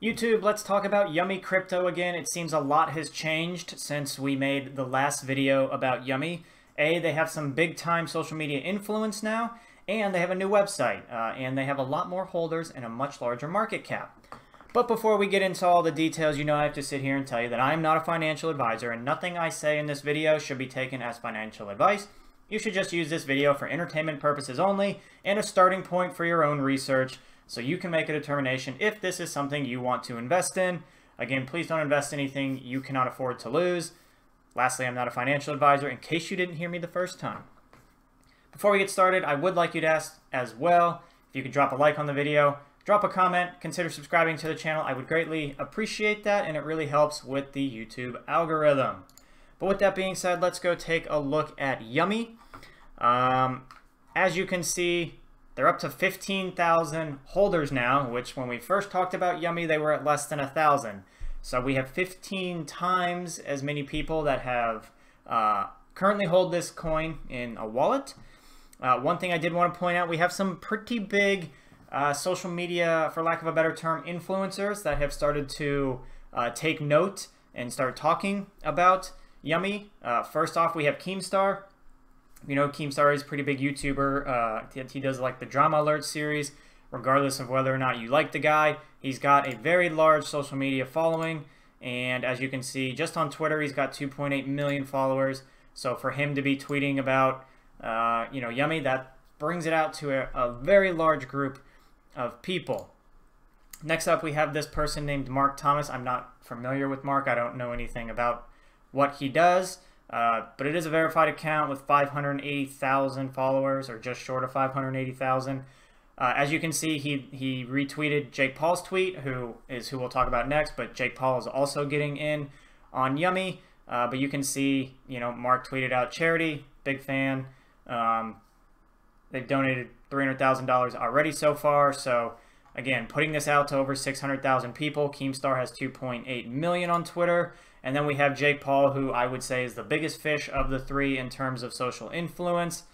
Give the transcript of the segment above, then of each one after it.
YouTube, let's talk about Yummy Crypto again. It seems a lot has changed since we made the last video about Yummy. They have some big time social media influence now, and they have a new website, and they have a lot more holders and a much larger market cap. But before we get into all the details, you know I have to sit here and tell you that I am not a financial advisor, and nothing I say in this video should be taken as financial advice. You should just use this video for entertainment purposes only, and a starting point for your own research, so you can make a determination if this is something you want to invest in. Again, please don't invest anything you cannot afford to lose. Lastly, I'm not a financial advisor, in case you didn't hear me the first time. Before we get started, I would like you to ask as well, if you could drop a like on the video, drop a comment, consider subscribing to the channel. I would greatly appreciate that, and it really helps with the YouTube algorithm. But with that being said, let's go take a look at Yummy. As you can see, they're up to 15,000 holders now, which when we first talked about Yummy, they were at less than 1,000. So we have 15 times as many people that have currently hold this coin in a wallet. One thing I did want to point out, we have some pretty big social media, for lack of a better term, influencers that have started to take note and start talking about Yummy. First off, we have Keemstar. You know, Keemstar is a pretty big YouTuber. He does like the Drama Alert series. Regardless of whether or not you like the guy, he's got a very large social media following. And as you can see, just on Twitter, he's got 2.8 million followers. So for him to be tweeting about, you know, Yummy, that brings it out to a very large group of people. Next up, we have this person named Mark Thomas. I'm not familiar with Mark. I don't know anything about what he does. But it is a verified account with 580,000 followers, or just short of 580,000. As you can see, he retweeted Jake Paul's tweet, who we'll talk about next, but Jake Paul is also getting in on Yummy. But you can see, you know, Mark tweeted out charity, big fan. They've donated $300,000 already so far. So again, putting this out to over 600,000 people. Keemstar has 2.8 million on Twitter. And then we have Jake Paul, who I would say is the biggest fish of the three in terms of social influence.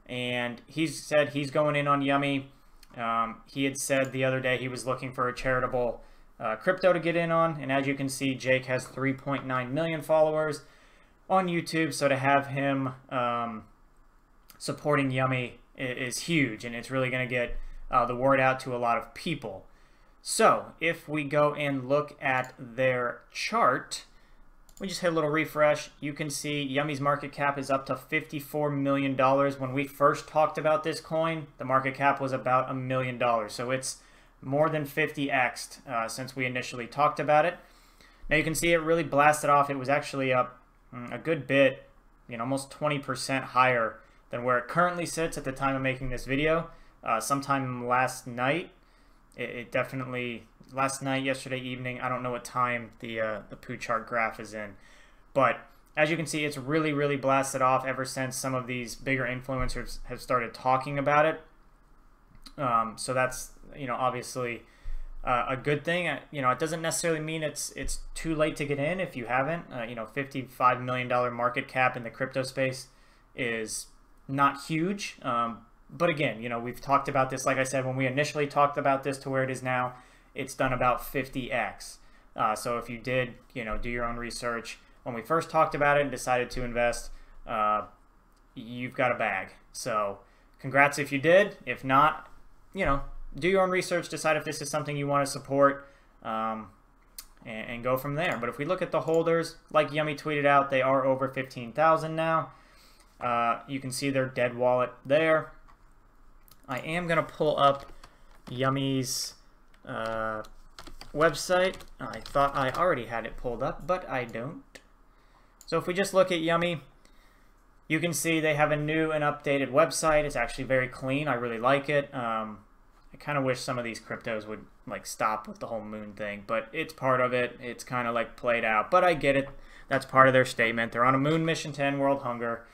And he's said he's going in on Yummy. He had said the other day he was looking for a charitable crypto to get in on. And as you can see, Jake has 3.9 million followers on YouTube. So to have him supporting Yummy is huge. And it's really going to get the word out to a lot of people. So if we go and look at their chart, we just hit a little refresh. You can see Yummy's market cap is up to $54 million. When we first talked about this coin, the market cap was about $1 million. So it's more than 50x'd since we initially talked about it. Now you can see it really blasted off. It was actually up a good bit, you know, almost 20% higher than where it currently sits at the time of making this video. Sometime last night, it definitely... Last night, yesterday evening, I don't know what time the poo chart graph is in, but as you can see, it's really, really blasted off ever since some of these bigger influencers have started talking about it. So that's, you know, obviously a good thing. You know, it doesn't necessarily mean it's too late to get in if you haven't. You know, $55 million market cap in the crypto space is not huge. But again, you know, we've talked about this, like I said, when we initially talked about this to where it is now, it's done about 50x. So if you did, you know, do your own research when we first talked about it and decided to invest, you've got a bag. So congrats if you did. If not, you know, do your own research, decide if this is something you want to support, and go from there. But if we look at the holders, like Yummy tweeted out, they are over 15,000 now. You can see their dead wallet there. I am going to pull up Yummy's website. I thought I already had it pulled up, but I don't. So if we just look at Yummy, you can see they have a new and updated website. It's actually very clean. I really like it. I kind of wish some of these cryptos would like stop with the whole moon thing, but it's part of it. It's kind of like played out, but I get it. That's part of their statement. They're on a moon mission to end world hunger.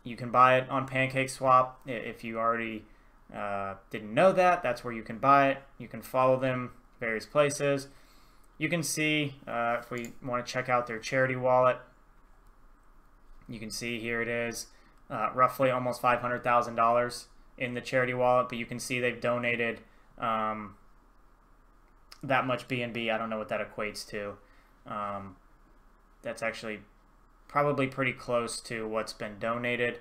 You can buy it on PancakeSwap if you already didn't know that. That's where you can buy it. You can follow them various places. You can see if we want to check out their charity wallet, you can see here it is roughly almost $500,000 in the charity wallet, but you can see they've donated that much BNB. I don't know what that equates to. That's actually probably pretty close to what's been donated.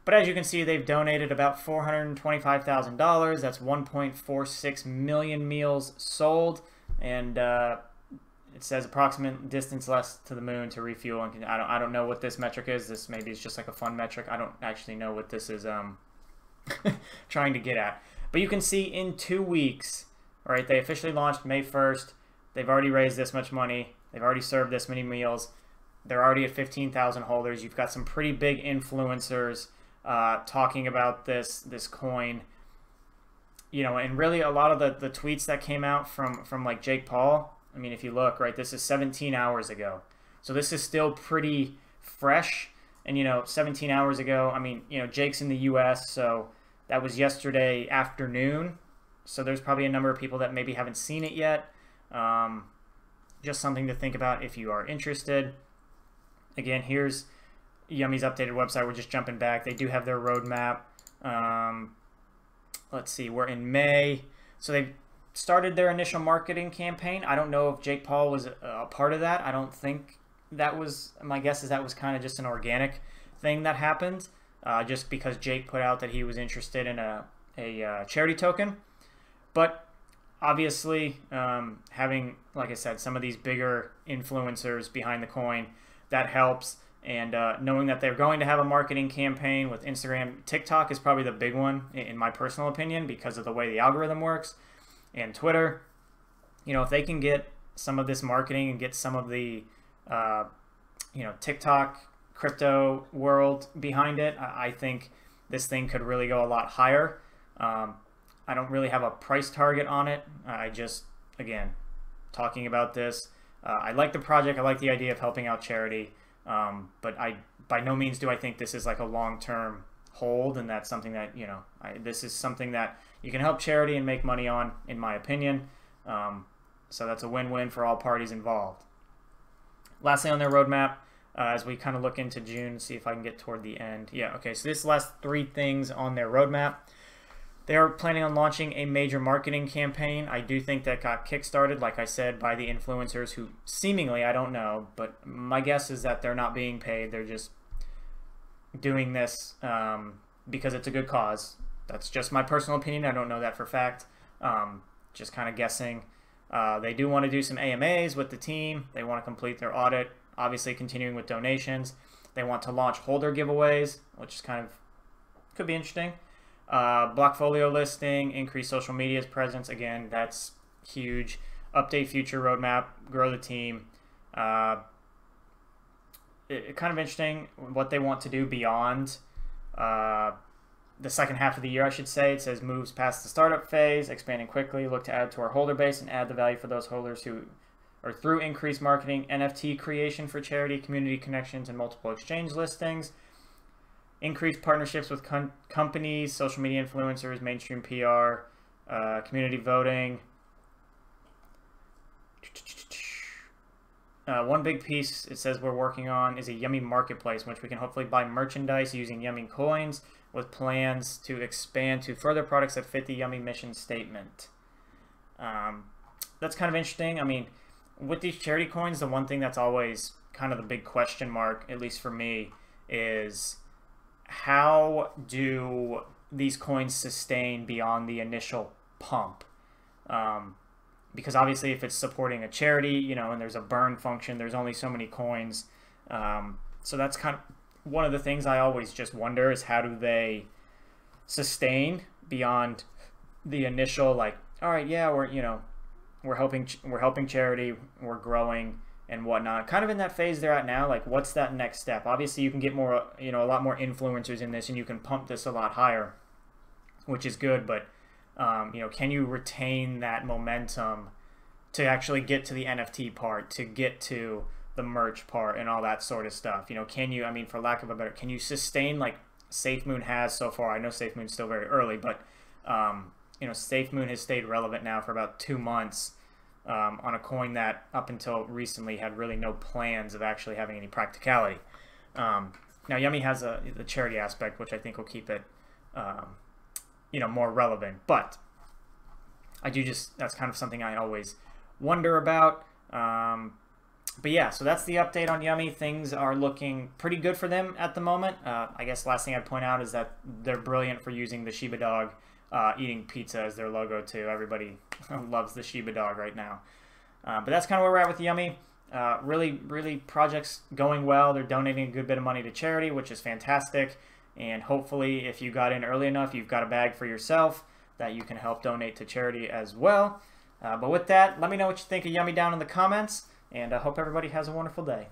But as you can see, they've donated about $425,000. That's 1.46 million meals sold. And it says approximate distance less to the moon to refuel. And I don't know what this metric is. This maybe is just like a fun metric. I don't actually know what this is trying to get at. But you can see in 2 weeks, right, they officially launched May 1st. They've already raised this much money. They've already served this many meals. They're already at 15,000 holders. You've got some pretty big influencers talking about this coin. You know, and really a lot of the tweets that came out from like Jake Paul, I mean, if you look, right, this is 17 hours ago. So this is still pretty fresh. And, you know, 17 hours ago, I mean, you know, Jake's in the US, so that was yesterday afternoon. So there's probably a number of people that maybe haven't seen it yet. Just something to think about if you are interested. Again, here's Yummy's updated website. We're just jumping back. They do have their roadmap. Let's see, we're in May. So they've started their initial marketing campaign. I don't know if Jake Paul was a part of that. I don't think that was, my guess is that was kind of just an organic thing that happened, just because Jake put out that he was interested in a charity token. But obviously, having, like I said, some of these bigger influencers behind the coin, that helps. And knowing that they're going to have a marketing campaign with Instagram, TikTok is probably the big one in my personal opinion because of the way the algorithm works, and Twitter. You know, if they can get some of this marketing and get some of the, you know, TikTok crypto world behind it, I think this thing could really go a lot higher. I don't really have a price target on it. I just, again, talking about this, I like the project. I like the idea of helping out charity. But by no means do I think this is like a long-term hold, and that's something that, you know, this is something that you can help charity and make money on, in my opinion. So that's a win-win for all parties involved. Lastly on their roadmap, as we kind of look into June, see if I can get toward the end. Yeah, okay, so this last 3 things on their roadmap. They are planning on launching a major marketing campaign. I do think that got kickstarted, like I said, by the influencers who seemingly, I don't know, but my guess is that they're not being paid. They're just doing this because it's a good cause. That's just my personal opinion. I don't know that for fact. Just kind of guessing. They do want to do some AMAs with the team. They want to complete their audit, obviously continuing with donations. They want to launch holder giveaways, which is kind of, could be interesting. Blockfolio listing, increase social media's presence. Again, that's huge. Update future roadmap, grow the team. Kind of interesting what they want to do beyond the second half of the year, I should say. It says moves past the startup phase, expanding quickly, look to add to our holder base and add the value for those holders who are through increased marketing, NFT creation for charity, community connections, and multiple exchange listings. Increased partnerships with companies, social media influencers, mainstream PR, community voting. One big piece it says we're working on is a Yummy marketplace in which we can hopefully buy merchandise using Yummy coins, with plans to expand to further products that fit the Yummy mission statement. That's kind of interesting. I mean, with these charity coins, the one thing that's always kind of the big question mark, at least for me, is how do these coins sustain beyond the initial pump? Because obviously if it's supporting a charity, you know, and there's a burn function, there's only so many coins. So that's kind of one of the things I always just wonder is how do they sustain beyond the initial, like, all right, yeah, we're helping charity, we're growing and whatnot. Kind of in that phase they're at now, like what's that next step? Obviously you can get more, you know, a lot more influencers in this and you can pump this a lot higher, which is good, but you know, can you retain that momentum to actually get to the NFT part, to get to the merch part and all that sort of stuff? You know, can you, I mean, for lack of a better, can you sustain like SafeMoon has so far? I know SafeMoon's still very early, but you know, SafeMoon has stayed relevant now for about 2 months on a coin that up until recently had really no plans of actually having any practicality. Now Yummy has the charity aspect, which I think will keep it you know, more relevant. But that's kind of something I always wonder about. But yeah, so that's the update on Yummy. Things are looking pretty good for them at the moment. I guess last thing I'd point out is that they're brilliant for using the Shiba dog eating pizza as their logo too. Everybody loves the Shiba dog right now. But that's kind of where we're at with Yummy. Really projects going well. They're donating a good bit of money to charity, which is fantastic. And hopefully if you got in early enough, you've got a bag for yourself that you can help donate to charity as well. But with that, let me know what you think of Yummy down in the comments. And I hope everybody has a wonderful day.